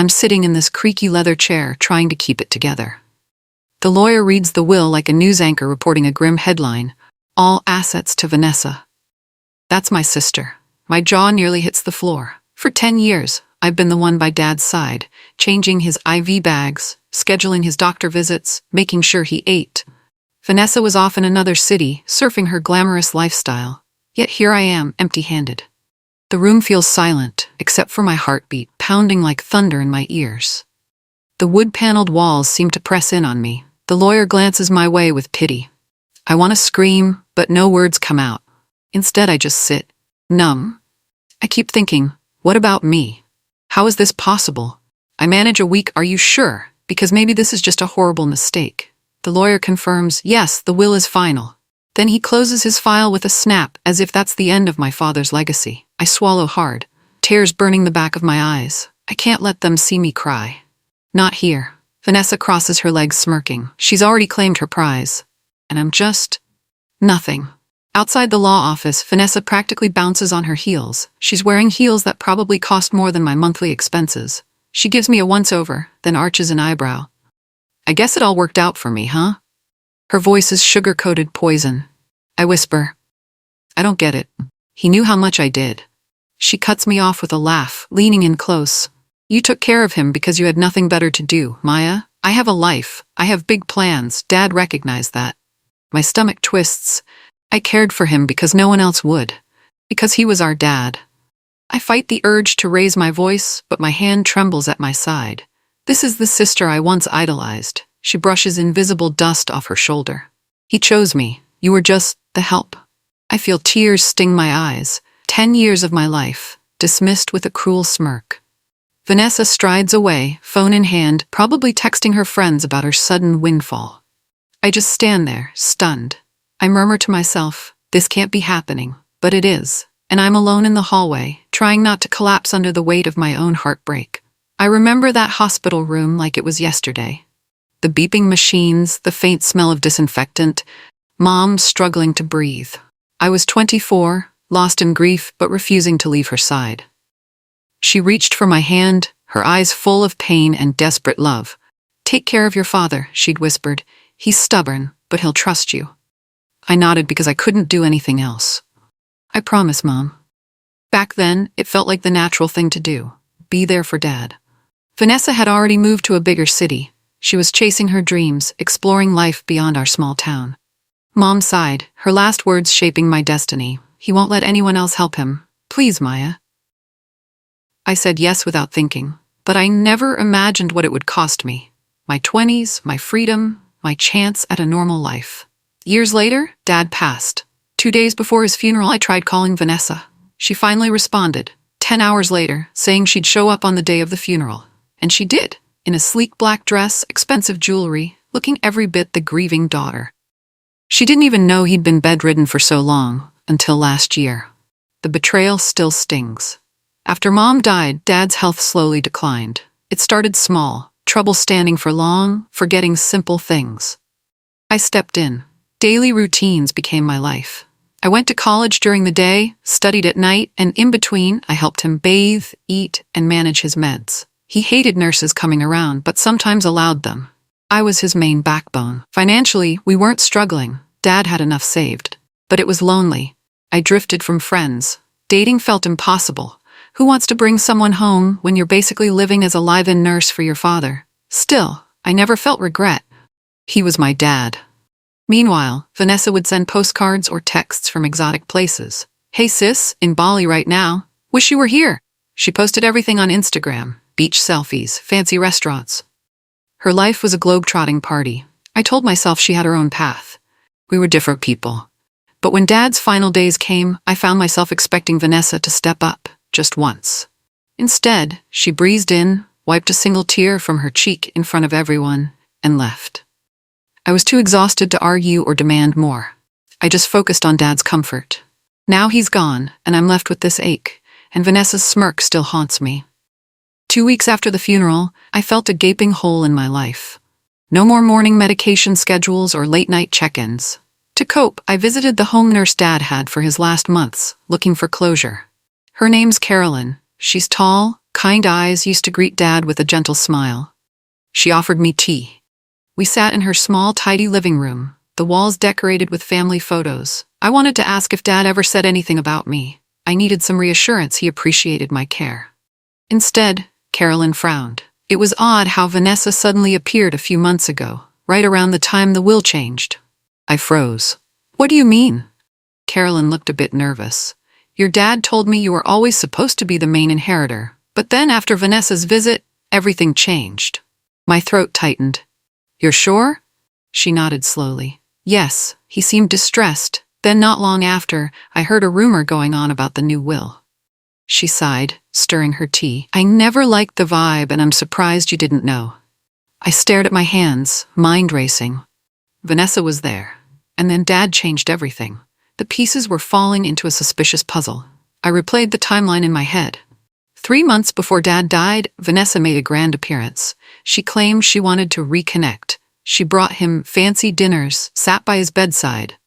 I'm sitting in this creaky leather chair trying to keep it together. The lawyer reads the will like a news anchor reporting a grim headline, "All assets to Vanessa." That's my sister. My jaw nearly hits the floor. For 10 years, I've been the one by Dad's side, changing his IV bags, scheduling his doctor visits, making sure he ate. Vanessa was off in another city, surfing her glamorous lifestyle. Yet here I am, empty-handed. The room feels silent, except for my heartbeat, pounding like thunder in my ears. The wood-paneled walls seem to press in on me. The lawyer glances my way with pity. I want to scream, but no words come out. Instead, I just sit, numb. I keep thinking, what about me? How is this possible? I manage a week, are you sure? Because maybe this is just a horrible mistake. The lawyer confirms, yes, the will is final. Then he closes his file with a snap, as if that's the end of my father's legacy. I swallow hard, tears burning the back of my eyes. I can't let them see me cry. Not here. Vanessa crosses her legs smirking. She's already claimed her prize. And I'm just nothing. Outside the law office, Vanessa practically bounces on her heels. She's wearing heels that probably cost more than my monthly expenses. She gives me a once-over, then arches an eyebrow. I guess it all worked out for me, huh? Her voice is sugar-coated poison. I whisper, I don't get it. He knew how much I did. She cuts me off with a laugh, leaning in close. You took care of him because you had nothing better to do, Maya. I have a life. I have big plans. Dad recognized that. My stomach twists. I cared for him because no one else would. Because he was our dad. I fight the urge to raise my voice, but my hand trembles at my side. This is the sister I once idolized. She brushes invisible dust off her shoulder. He chose me. You were just the help. I feel tears sting my eyes. 10 years of my life, dismissed with a cruel smirk. Vanessa strides away, phone in hand, probably texting her friends about her sudden windfall. I just stand there, stunned. I murmur to myself, this can't be happening, but it is, and I'm alone in the hallway, trying not to collapse under the weight of my own heartbreak. I remember that hospital room like it was yesterday. The beeping machines, the faint smell of disinfectant, Mom struggling to breathe. I was 24, lost in grief but refusing to leave her side. She reached for my hand, her eyes full of pain and desperate love. Take care of your father, she'd whispered. He's stubborn, but he'll trust you. I nodded because I couldn't do anything else. I promise, Mom. Back then, it felt like the natural thing to do. Be there for Dad. Vanessa had already moved to a bigger city. She was chasing her dreams, exploring life beyond our small town. Mom sighed, her last words shaping my destiny. He won't let anyone else help him. Please, Maya. I said yes without thinking, but I never imagined what it would cost me. My 20s, my freedom, my chance at a normal life. Years later, Dad passed. 2 days before his funeral, I tried calling Vanessa. She finally responded, 10 hours later, saying she'd show up on the day of the funeral. And she did, in a sleek black dress, expensive jewelry, looking every bit the grieving daughter. She didn't even know he'd been bedridden for so long, until last year. The betrayal still stings. After Mom died, Dad's health slowly declined. It started small, trouble standing for long, forgetting simple things. I stepped in. Daily routines became my life. I went to college during the day, studied at night, and in between, I helped him bathe, eat, and manage his meds. He hated nurses coming around, but sometimes allowed them. I was his main backbone. Financially, we weren't struggling. Dad had enough saved. But it was lonely. I drifted from friends. Dating felt impossible. Who wants to bring someone home when you're basically living as a live-in nurse for your father? Still, I never felt regret. He was my dad. Meanwhile, Vanessa would send postcards or texts from exotic places. Hey sis, in Bali right now. Wish you were here. She posted everything on Instagram. Beach selfies, fancy restaurants. Her life was a globe-trotting party. I told myself she had her own path. We were different people. But when Dad's final days came, I found myself expecting Vanessa to step up, just once. Instead, she breezed in, wiped a single tear from her cheek in front of everyone, and left. I was too exhausted to argue or demand more. I just focused on Dad's comfort. Now he's gone, and I'm left with this ache, and Vanessa's smirk still haunts me. 2 weeks after the funeral, I felt a gaping hole in my life. No more morning medication schedules or late-night check-ins. To cope, I visited the home nurse Dad had for his last months, looking for closure. Her name's Carolyn. She's tall, Kind eyes used to greet Dad with a gentle smile. She offered me tea. We sat in her small, tidy living room, the walls decorated with family photos. I wanted to ask if Dad ever said anything about me. I needed some reassurance he appreciated my care. Instead, Carolyn frowned. It was odd how Vanessa suddenly appeared a few months ago, right around the time the will changed. I froze. What do you mean? Carolyn looked a bit nervous. Your dad told me you were always supposed to be the main inheritor, but then after Vanessa's visit, everything changed. My throat tightened. You're sure? She nodded slowly. Yes, he seemed distressed. Then not long after, I heard a rumor going on about the new will. She sighed, stirring her tea. I never liked the vibe, and I'm surprised you didn't know. I stared at my hands, mind racing. Vanessa was there, and then Dad changed everything. The pieces were falling into a suspicious puzzle. I replayed the timeline in my head. 3 months before Dad died, Vanessa made a grand appearance. She claimed she wanted to reconnect. She brought him fancy dinners, sat by his bedside.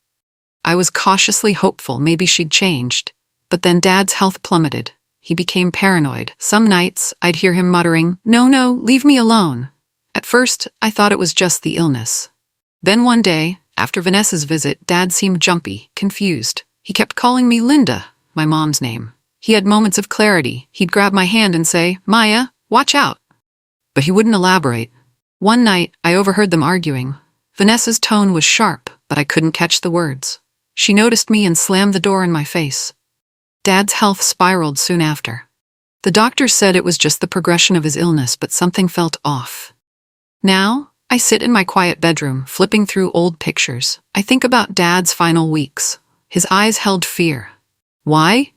I was cautiously hopeful maybe she'd changed, but then Dad's health plummeted. He became paranoid. Some nights, I'd hear him muttering, "No, leave me alone." At first, I thought it was just the illness. Then one day, after Vanessa's visit, Dad seemed jumpy, confused. He kept calling me Linda, my mom's name. He had moments of clarity. He'd grab my hand and say, "Maya, watch out." But he wouldn't elaborate. One night, I overheard them arguing. Vanessa's tone was sharp, but I couldn't catch the words. She noticed me and slammed the door in my face. Dad's health spiraled soon after. The doctor said it was just the progression of his illness, but something felt off. Now, I sit in my quiet bedroom, flipping through old pictures. I think about Dad's final weeks. His eyes held fear. Why?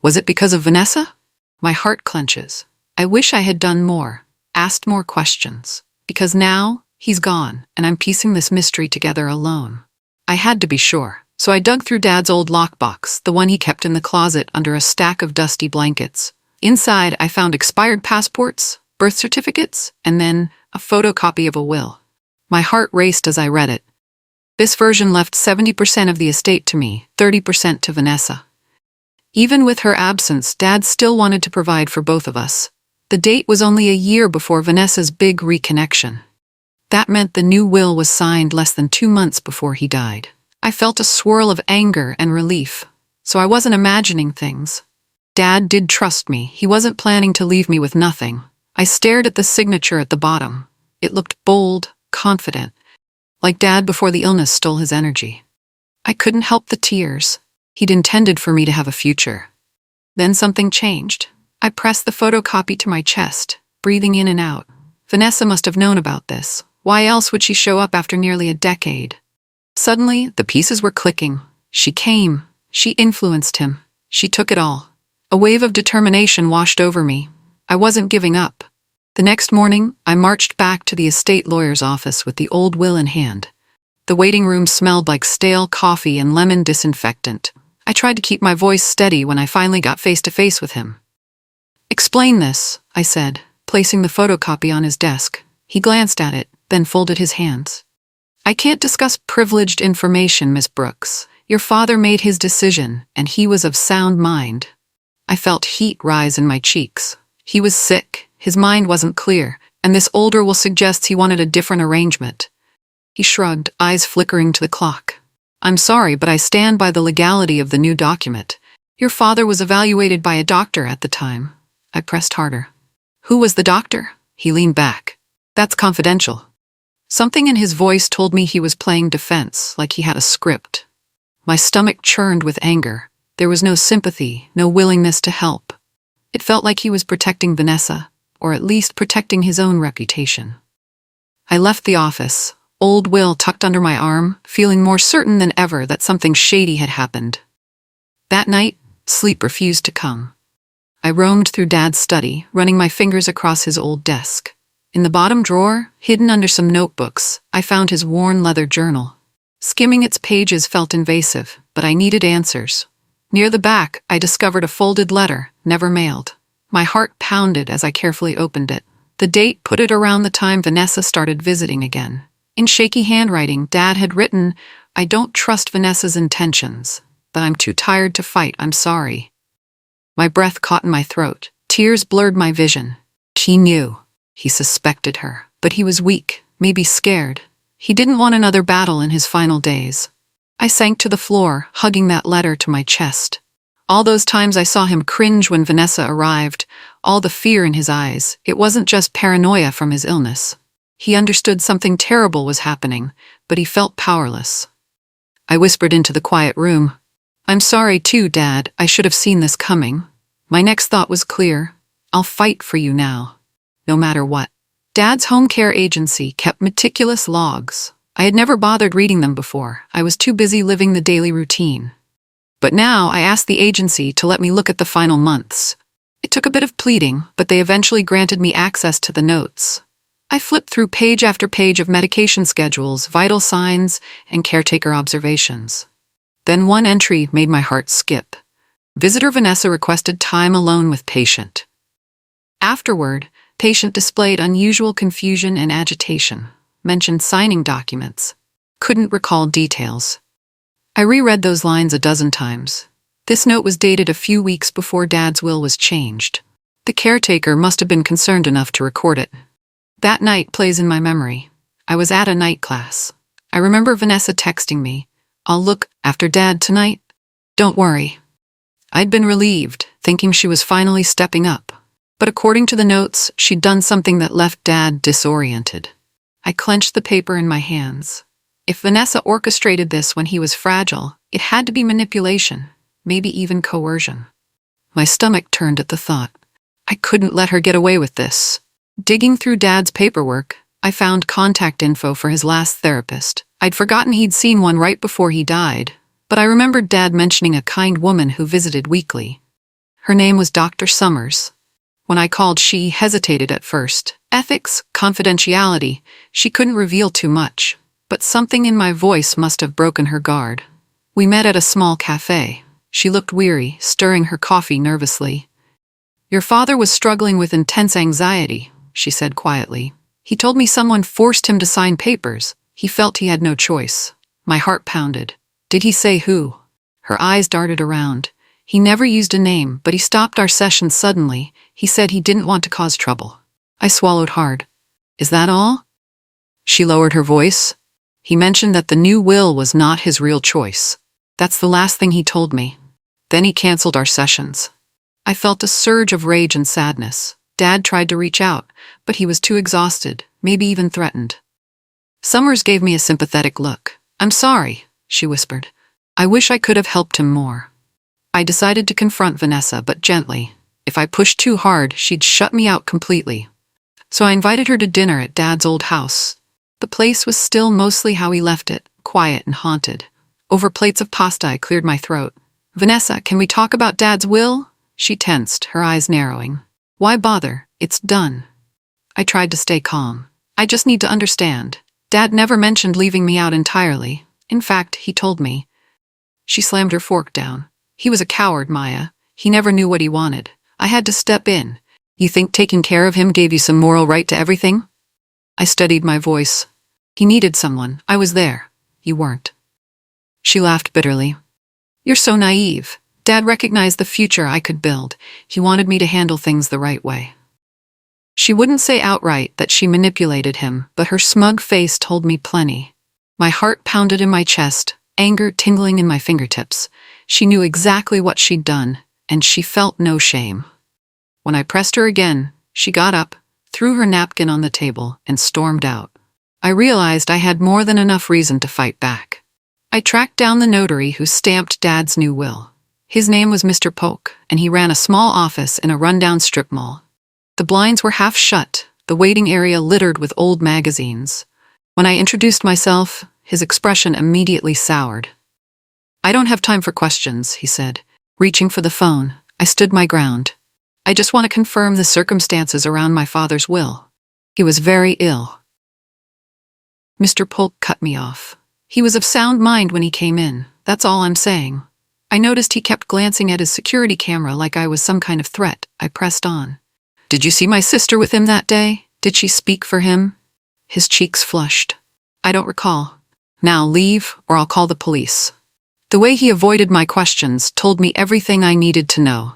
Was it because of Vanessa? My heart clenches. I wish I had done more, asked more questions. Because now, he's gone, and I'm piecing this mystery together alone. I had to be sure. So I dug through Dad's old lockbox, the one he kept in the closet under a stack of dusty blankets. Inside, I found expired passports, birth certificates, and then a photocopy of a will. My heart raced as I read it. This version left 70% of the estate to me, 30% to Vanessa. Even with her absence, Dad still wanted to provide for both of us. The date was only a year before Vanessa's big reconnection. That meant the new will was signed less than 2 months before he died. I felt a swirl of anger and relief, so I wasn't imagining things. Dad did trust me. He wasn't planning to leave me with nothing. I stared at the signature at the bottom. It looked bold, confident, like Dad before the illness stole his energy. I couldn't help the tears. He'd intended for me to have a future. Then something changed. I pressed the photocopy to my chest, breathing in and out. Vanessa must have known about this. Why else would she show up after nearly a decade? Suddenly, the pieces were clicking. She came. She influenced him. She took it all. A wave of determination washed over me. I wasn't giving up. The next morning, I marched back to the estate lawyer's office with the old will in hand. The waiting room smelled like stale coffee and lemon disinfectant. I tried to keep my voice steady when I finally got face to face with him. "Explain this," I said, placing the photocopy on his desk. He glanced at it, then folded his hands. "I can't discuss privileged information, Miss Brooks. Your father made his decision, and he was of sound mind." I felt heat rise in my cheeks. He was sick, his mind wasn't clear, and this older will suggests he wanted a different arrangement. He shrugged, eyes flickering to the clock. "I'm sorry, but I stand by the legality of the new document. Your father was evaluated by a doctor at the time." I pressed harder. "Who was the doctor?" He leaned back. "That's confidential." Something in his voice told me he was playing defense, like he had a script. My stomach churned with anger. There was no sympathy, no willingness to help. It felt like he was protecting Vanessa, or at least protecting his own reputation. I left the office, old will tucked under my arm, feeling more certain than ever that something shady had happened. That night, sleep refused to come. I roamed through Dad's study, running my fingers across his old desk. In the bottom drawer, hidden under some notebooks, I found his worn leather journal. Skimming its pages felt invasive, but I needed answers. Near the back, I discovered a folded letter, never mailed. My heart pounded as I carefully opened it. The date put it around the time Vanessa started visiting again. In shaky handwriting, Dad had written, "I don't trust Vanessa's intentions, but I'm too tired to fight, I'm sorry." My breath caught in my throat. Tears blurred my vision. She knew. He suspected her, but he was weak, maybe scared. He didn't want another battle in his final days. I sank to the floor, hugging that letter to my chest. All those times I saw him cringe when Vanessa arrived, all the fear in his eyes, it wasn't just paranoia from his illness. He understood something terrible was happening, but he felt powerless. I whispered into the quiet room, "I'm sorry too, Dad, I should have seen this coming." My next thought was clear. I'll fight for you now, no matter what. Dad's home care agency kept meticulous logs. I had never bothered reading them before. I was too busy living the daily routine. But now I asked the agency to let me look at the final months. It took a bit of pleading, but they eventually granted me access to the notes. I flipped through page after page of medication schedules, vital signs, and caretaker observations. Then one entry made my heart skip. Visitor Vanessa requested time alone with patient. Afterward, patient displayed unusual confusion and agitation, mentioned signing documents, couldn't recall details. I reread those lines a dozen times. This note was dated a few weeks before Dad's will was changed. The caretaker must have been concerned enough to record it. That night plays in my memory. I was at a night class. I remember Vanessa texting me, "I'll look after Dad tonight. Don't worry." I'd been relieved, thinking she was finally stepping up. But according to the notes, she'd done something that left Dad disoriented. I clenched the paper in my hands. If Vanessa orchestrated this when he was fragile, it had to be manipulation, maybe even coercion. My stomach turned at the thought. I couldn't let her get away with this. Digging through Dad's paperwork, I found contact info for his last therapist. I'd forgotten he'd seen one right before he died, but I remembered Dad mentioning a kind woman who visited weekly. Her name was Dr. Summers. When I called, she hesitated at first. Ethics, confidentiality, she couldn't reveal too much, but something in my voice must have broken her guard. We met at a small cafe. She looked weary, stirring her coffee nervously. "Your father was struggling with intense anxiety," she said quietly. "He told me someone forced him to sign papers. He felt he had no choice." My heart pounded. "Did he say who?" Her eyes darted around. "He never used a name, but he stopped our session suddenly. He said he didn't want to cause trouble." I swallowed hard. "Is that all?" She lowered her voice. "He mentioned that the new will was not his real choice. That's the last thing he told me. Then he canceled our sessions." I felt a surge of rage and sadness. Dad tried to reach out, but he was too exhausted, maybe even threatened. Summers gave me a sympathetic look. "I'm sorry," she whispered. "I wish I could have helped him more." I decided to confront Vanessa, but gently. If I pushed too hard, she'd shut me out completely. So I invited her to dinner at Dad's old house. The place was still mostly how he left it, quiet and haunted. Over plates of pasta, I cleared my throat. "Vanessa, can we talk about Dad's will?" She tensed, her eyes narrowing. "Why bother? It's done." I tried to stay calm. "I just need to understand. Dad never mentioned leaving me out entirely. In fact, he told me." She slammed her fork down. "He was a coward, Maya. He never knew what he wanted. I had to step in. You think taking care of him gave you some moral right to everything?" I steadied my voice. "He needed someone. I was there. You weren't." She laughed bitterly. "You're so naive. Dad recognized the future I could build. He wanted me to handle things the right way." She wouldn't say outright that she manipulated him, but her smug face told me plenty. My heart pounded in my chest, anger tingling in my fingertips. She knew exactly what she'd done, and she felt no shame. When I pressed her again, she got up, threw her napkin on the table, and stormed out. I realized I had more than enough reason to fight back. I tracked down the notary who stamped Dad's new will. His name was Mr. Polk, and he ran a small office in a rundown strip mall. The blinds were half shut, the waiting area littered with old magazines. When I introduced myself, his expression immediately soured. "I don't have time for questions," he said. Reaching for the phone, I stood my ground. "I just want to confirm the circumstances around my father's will. He was very ill." Mr. Polk cut me off. "He was of sound mind when he came in. That's all I'm saying." I noticed he kept glancing at his security camera like I was some kind of threat. I pressed on. "Did you see my sister with him that day? Did she speak for him?" His cheeks flushed. "I don't recall." "Now leave, or I'll call the police." The way he avoided my questions told me everything I needed to know.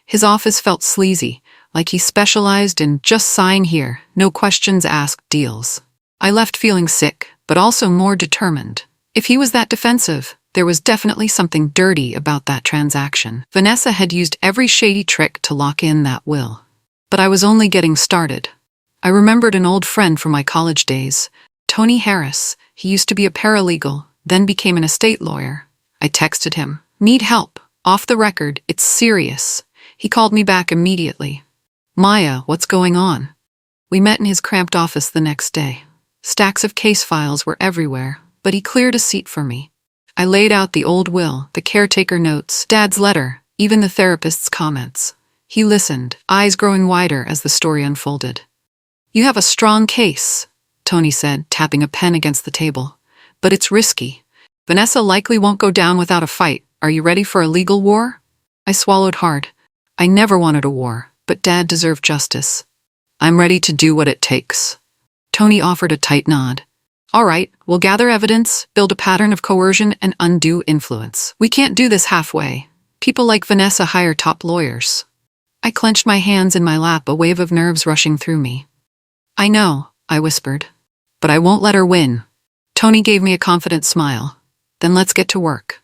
His office felt sleazy, like he specialized in just sign here, no questions asked deals. I left feeling sick, but also more determined. If he was that defensive, there was definitely something dirty about that transaction. Vanessa had used every shady trick to lock in that will. But I was only getting started. I remembered an old friend from my college days, Tony Harris. He used to be a paralegal, then became an estate lawyer. I texted him, "Need help. Off the record, it's serious." He called me back immediately. "Maya, what's going on?" We met in his cramped office the next day. Stacks of case files were everywhere, but he cleared a seat for me. I laid out the old will, the caretaker notes, Dad's letter, even the therapist's comments. He listened, eyes growing wider as the story unfolded. "You have a strong case," Tony said, tapping a pen against the table. "But it's risky. Vanessa likely won't go down without a fight. Are you ready for a legal war?" I swallowed hard. I never wanted a war, but Dad deserved justice. "I'm ready to do what it takes." Tony offered a tight nod. "All right, we'll gather evidence, build a pattern of coercion and undue influence. We can't do this halfway. People like Vanessa hire top lawyers." I clenched my hands in my lap, a wave of nerves rushing through me. "I know," I whispered, "but I won't let her win." Tony gave me a confident smile. "Then let's get to work."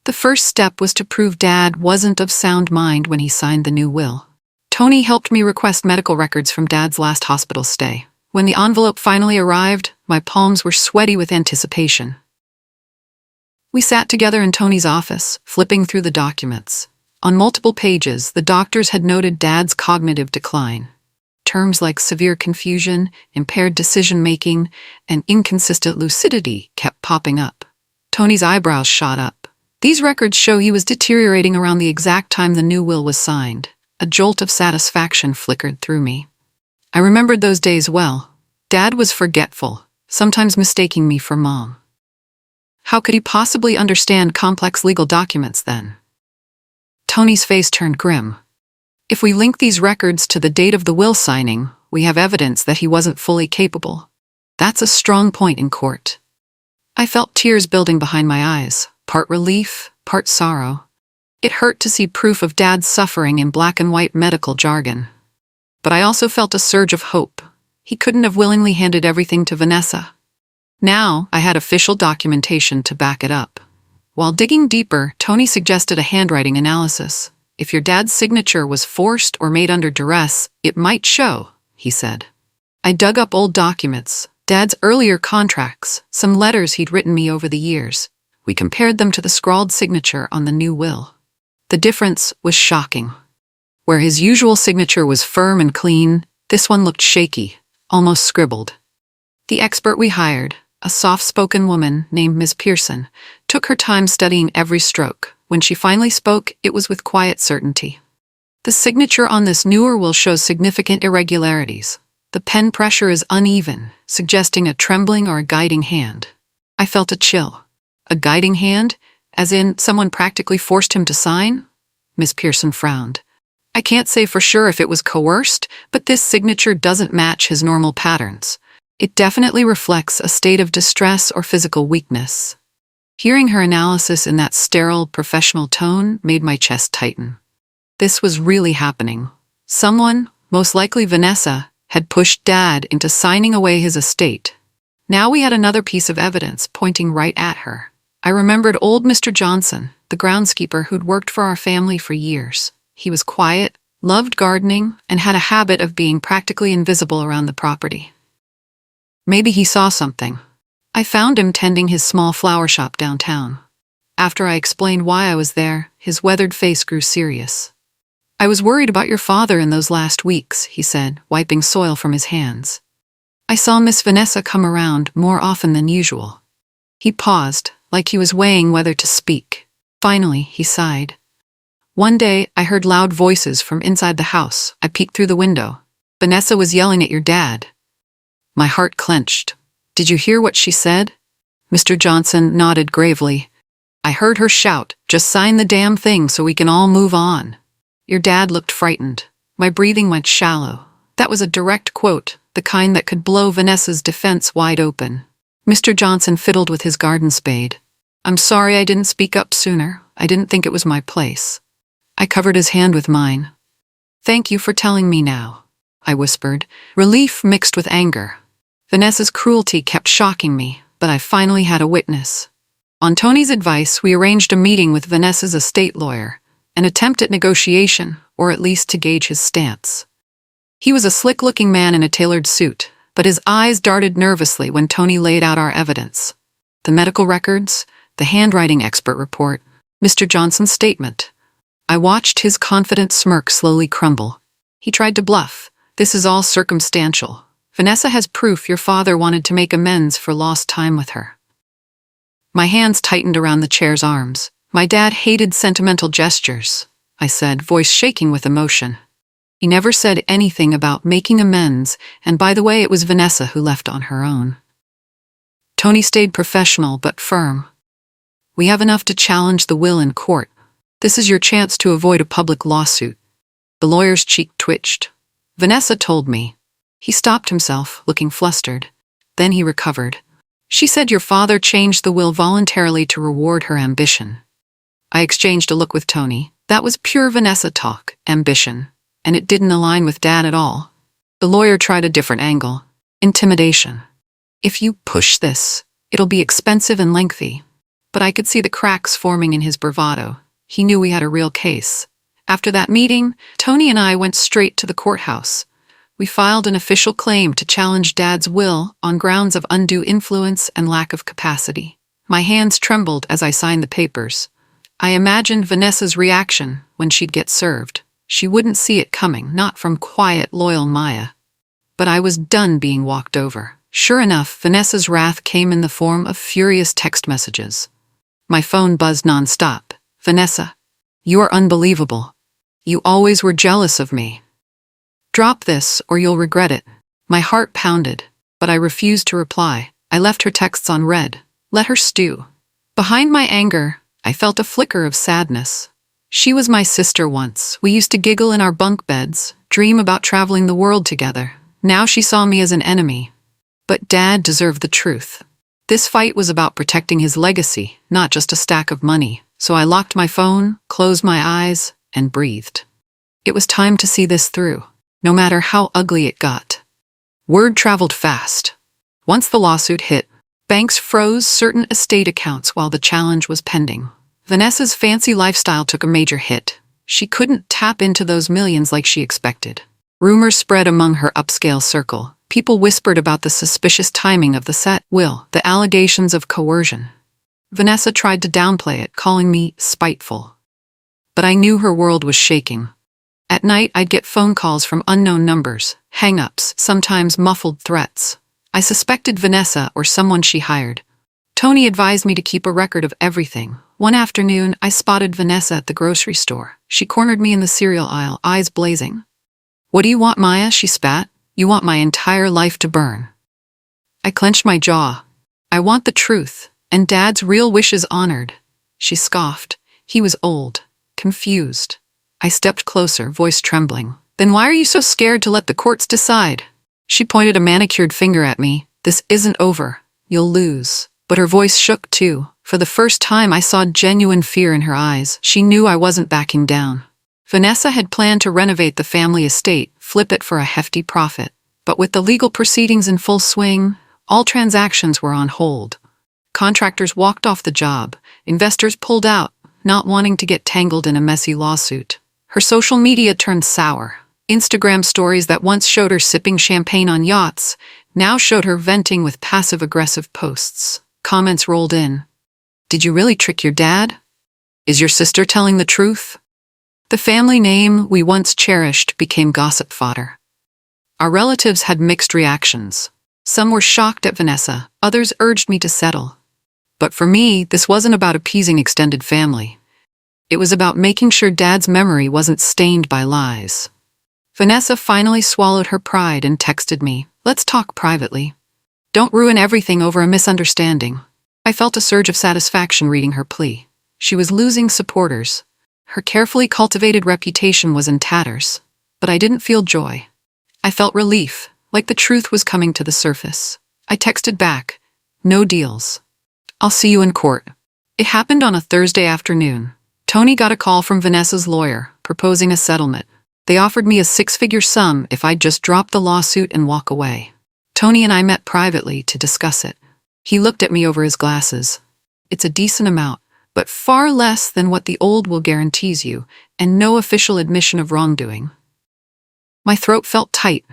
The first step was to prove Dad wasn't of sound mind when he signed the new will. Tony helped me request medical records from Dad's last hospital stay. When the envelope finally arrived, my palms were sweaty with anticipation. We sat together in Tony's office, flipping through the documents. On multiple pages, the doctors had noted Dad's cognitive decline. Terms like severe confusion, impaired decision-making, and inconsistent lucidity kept popping up. Tony's eyebrows shot up. These records show he was deteriorating around the exact time the new will was signed. A jolt of satisfaction flickered through me. I remembered those days well. Dad was forgetful, sometimes mistaking me for Mom. How could he possibly understand complex legal documents then? Tony's face turned grim. "If we link these records to the date of the will signing, we have evidence that he wasn't fully capable. That's a strong point in court." I felt tears building behind my eyes, part relief, part sorrow. It hurt to see proof of Dad's suffering in black and white medical jargon. But I also felt a surge of hope. He couldn't have willingly handed everything to Vanessa. Now I had official documentation to back it up. While digging deeper, Tony suggested a handwriting analysis. "If your dad's signature was forced or made under duress, it might show," he said. I dug up old documents, Dad's earlier contracts, some letters he'd written me over the years. We compared them to the scrawled signature on the new will. The difference was shocking. Where his usual signature was firm and clean, this one looked shaky, almost scribbled. The expert we hired, a soft-spoken woman named Ms. Pearson, took her time studying every stroke. When she finally spoke, it was with quiet certainty. "The signature on this newer will show significant irregularities. The pen pressure is uneven, suggesting a trembling or a guiding hand." I felt a chill. "A guiding hand? As in, someone practically forced him to sign?" Ms. Pearson frowned. "I can't say for sure if it was coerced, but this signature doesn't match his normal patterns. It definitely reflects a state of distress or physical weakness." Hearing her analysis in that sterile, professional tone made my chest tighten. This was really happening. Someone, most likely Vanessa, had pushed Dad into signing away his estate. Now we had another piece of evidence pointing right at her. I remembered old Mr. Johnson, the groundskeeper who'd worked for our family for years. He was quiet, loved gardening, and had a habit of being practically invisible around the property. Maybe he saw something. I found him tending his small flower shop downtown. After I explained why I was there, his weathered face grew serious. "I was worried about your father in those last weeks," he said, wiping soil from his hands. "I saw Miss Vanessa come around more often than usual." He paused, like he was weighing whether to speak. Finally, he sighed. "One day, I heard loud voices from inside the house. I peeked through the window. Vanessa was yelling at your dad." My heart clenched. "Did you hear what she said?" Mr. Johnson nodded gravely. "I heard her shout, 'Just sign the damn thing so we can all move on.'" Your dad looked frightened. My breathing went shallow. That was a direct quote, the kind that could blow Vanessa's defense wide open. Mr. Johnson fiddled with his garden spade. "I'm sorry I didn't speak up sooner. I didn't think it was my place." I covered his hand with mine. Thank you for telling me now, I whispered, relief mixed with anger. Vanessa's cruelty kept shocking me, but I finally had a witness. On Tony's advice, we arranged a meeting with Vanessa's estate lawyer, an attempt at negotiation, or at least to gauge his stance. He was a slick-looking man in a tailored suit, but his eyes darted nervously when Tony laid out our evidence. The medical records, the handwriting expert report, Mr. Johnson's statement. I watched his confident smirk slowly crumble. He tried to bluff. This is all circumstantial. Vanessa has proof your father wanted to make amends for lost time with her. My hands tightened around the chair's arms. My dad hated sentimental gestures, I said, voice shaking with emotion. He never said anything about making amends, and by the way, it was Vanessa who left on her own. Tony stayed professional but firm. We have enough to challenge the will in court. This is your chance to avoid a public lawsuit. The lawyer's cheek twitched. Vanessa told me. He stopped himself, looking flustered. Then he recovered. She said your father changed the will voluntarily to reward her ambition. I exchanged a look with Tony. That was pure Vanessa talk, ambition, and it didn't align with Dad at all. The lawyer tried a different angle. Intimidation. If you push this, it'll be expensive and lengthy. But I could see the cracks forming in his bravado. He knew we had a real case. After that meeting, Tony and I went straight to the courthouse. We filed an official claim to challenge Dad's will on grounds of undue influence and lack of capacity. My hands trembled as I signed the papers. I imagined Vanessa's reaction when she'd get served. She wouldn't see it coming, not from quiet, loyal Maya. But I was done being walked over. Sure enough, Vanessa's wrath came in the form of furious text messages. My phone buzzed nonstop. Vanessa, you are unbelievable. You always were jealous of me. Drop this or you'll regret it. My heart pounded, but I refused to reply. I left her texts on read. Let her stew. Behind my anger, I felt a flicker of sadness. She was my sister once. We used to giggle in our bunk beds, dream about traveling the world together. Now she saw me as an enemy. But Dad deserved the truth. This fight was about protecting his legacy, not just a stack of money. So I locked my phone, closed my eyes, and breathed. It was time to see this through, no matter how ugly it got. Word traveled fast. Once the lawsuit hit, banks froze certain estate accounts while the challenge was pending. Vanessa's fancy lifestyle took a major hit. She couldn't tap into those millions like she expected. Rumors spread among her upscale circle. People whispered about the suspicious timing of the set will, the allegations of coercion. Vanessa tried to downplay it, calling me spiteful. But I knew her world was shaking. At night, I'd get phone calls from unknown numbers, hang-ups, sometimes muffled threats. I suspected Vanessa or someone she hired. Tony advised me to keep a record of everything. One afternoon, I spotted Vanessa at the grocery store. She cornered me in the cereal aisle, eyes blazing. "What do you want, Maya?" she spat. "You want my entire life to burn." I clenched my jaw. "I want the truth, and Dad's real wishes honored." She scoffed. He was old, confused. I stepped closer, voice trembling. "Then why are you so scared to let the courts decide?" She pointed a manicured finger at me. "This isn't over. You'll lose." But her voice shook too. For the first time, I saw genuine fear in her eyes. She knew I wasn't backing down. Vanessa had planned to renovate the family estate, flip it for a hefty profit. But with the legal proceedings in full swing, all transactions were on hold. Contractors walked off the job. Investors pulled out, not wanting to get tangled in a messy lawsuit. Her social media turned sour. Instagram stories that once showed her sipping champagne on yachts now showed her venting with passive-aggressive posts. Comments rolled in. "Did you really trick your dad? Is your sister telling the truth?" The family name we once cherished became gossip fodder. Our relatives had mixed reactions. Some were shocked at Vanessa, others urged me to settle. But for me, this wasn't about appeasing extended family. It was about making sure Dad's memory wasn't stained by lies. Vanessa finally swallowed her pride and texted me, "Let's talk privately. Don't ruin everything over a misunderstanding." I felt a surge of satisfaction reading her plea. She was losing supporters. Her carefully cultivated reputation was in tatters. But I didn't feel joy. I felt relief, like the truth was coming to the surface. I texted back, "No deals. I'll see you in court." It happened on a Thursday afternoon. Tony got a call from Vanessa's lawyer, proposing a settlement. They offered me a six-figure sum if I'd just drop the lawsuit and walk away. Tony and I met privately to discuss it. He looked at me over his glasses. It's a decent amount, but far less than what the old will guarantees you, and no official admission of wrongdoing. My throat felt tight.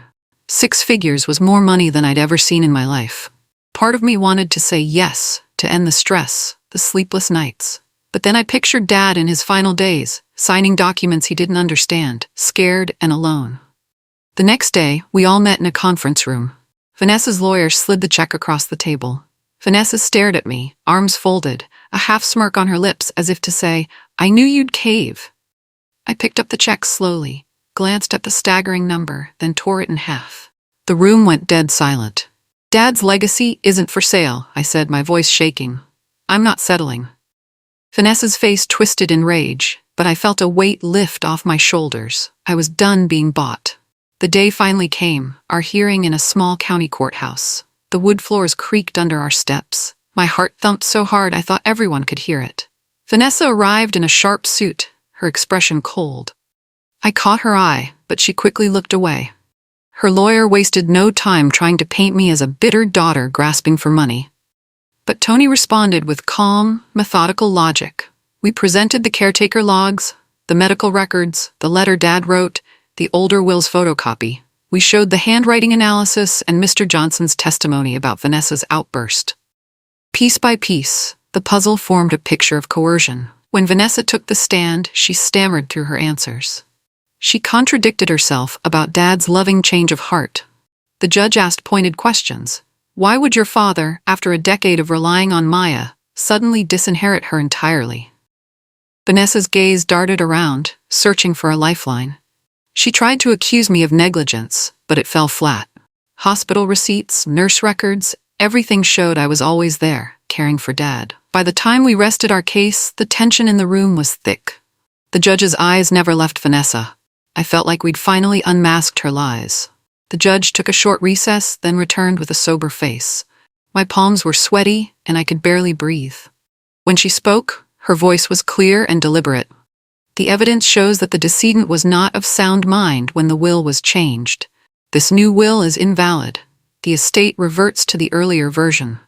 6 figures was more money than I'd ever seen in my life. Part of me wanted to say yes, to end the stress, the sleepless nights. But then I pictured Dad in his final days, signing documents he didn't understand, scared and alone. The next day, we all met in a conference room. Vanessa's lawyer slid the check across the table. Vanessa stared at me, arms folded, a half smirk on her lips as if to say, "I knew you'd cave." I picked up the check slowly, glanced at the staggering number, then tore it in half. The room went dead silent. "Dad's legacy isn't for sale," I said, my voice shaking. "I'm not settling." Vanessa's face twisted in rage, but I felt a weight lift off my shoulders. I was done being bought. The day finally came, our hearing in a small county courthouse. The wood floors creaked under our steps. My heart thumped so hard I thought everyone could hear it. Vanessa arrived in a sharp suit, her expression cold. I caught her eye, but she quickly looked away. Her lawyer wasted no time trying to paint me as a bitter daughter grasping for money. But Tony responded with calm, methodical logic. We presented the caretaker logs, the medical records, the letter Dad wrote, the older will's photocopy. We showed the handwriting analysis and Mr. Johnson's testimony about Vanessa's outburst. Piece by piece, the puzzle formed a picture of coercion. When Vanessa took the stand, she stammered through her answers. She contradicted herself about Dad's loving change of heart. The judge asked pointed questions. Why would your father, after a decade of relying on Maya, suddenly disinherit her entirely? Vanessa's gaze darted around, searching for a lifeline. She tried to accuse me of negligence, but it fell flat. Hospital receipts, nurse records, everything showed I was always there, caring for Dad. By the time we rested our case, the tension in the room was thick. The judge's eyes never left Vanessa. I felt like we'd finally unmasked her lies. The judge took a short recess, then returned with a sober face. My palms were sweaty, and I could barely breathe. When she spoke, her voice was clear and deliberate. The evidence shows that the decedent was not of sound mind when the will was changed. This new will is invalid. The estate reverts to the earlier version.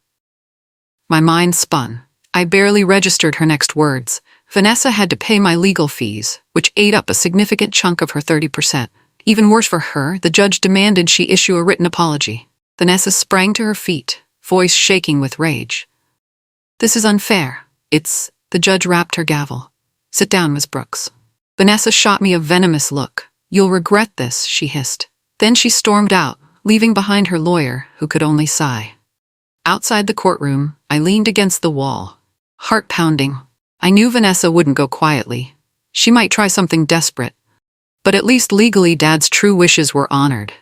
My mind spun. I barely registered her next words. Vanessa had to pay my legal fees, which ate up a significant chunk of her 30%. Even worse for her, the judge demanded she issue a written apology. Vanessa sprang to her feet, voice shaking with rage. "This is unfair. The judge rapped her gavel. "Sit down, Miss Brooks." Vanessa shot me a venomous look. "You'll regret this," she hissed. Then she stormed out, leaving behind her lawyer, who could only sigh. Outside the courtroom, I leaned against the wall, heart pounding. I knew Vanessa wouldn't go quietly. She might try something desperate. But at least legally Dad's true wishes were honored.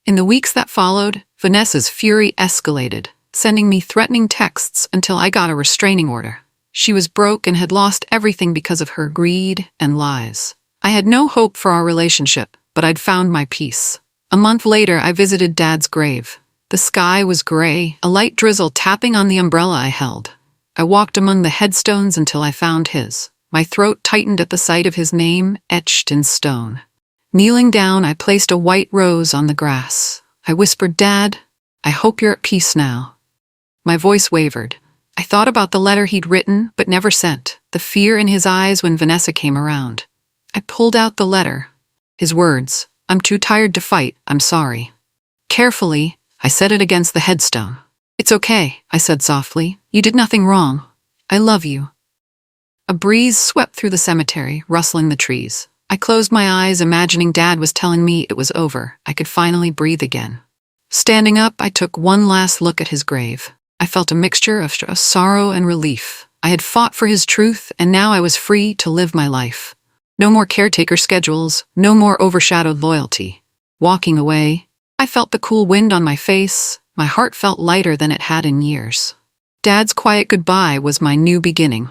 In the weeks that followed, Vanessa's fury escalated, sending me threatening texts until I got a restraining order. She was broke and had lost everything because of her greed and lies. I had no hope for our relationship, but I'd found my peace. A month later, I visited Dad's grave. The sky was gray, a light drizzle tapping on the umbrella I held. I walked among the headstones until I found his. My throat tightened at the sight of his name etched in stone. Kneeling down, I placed a white rose on the grass. I whispered, "Dad, I hope you're at peace now." My voice wavered. I thought about the letter he'd written but never sent, the fear in his eyes when Vanessa came around. I pulled out the letter. His words, "I'm too tired to fight, I'm sorry." Carefully, I set it against the headstone. "It's okay," I said softly. "You did nothing wrong. I love you." A breeze swept through the cemetery, rustling the trees. I closed my eyes, imagining Dad was telling me it was over. I could finally breathe again. Standing up, I took one last look at his grave. I felt a mixture of sorrow and relief. I had fought for his truth, and now I was free to live my life. No more caretaker schedules, no more overshadowed loyalty. Walking away, I felt the cool wind on my face. My heart felt lighter than it had in years. Dad's quiet goodbye was my new beginning.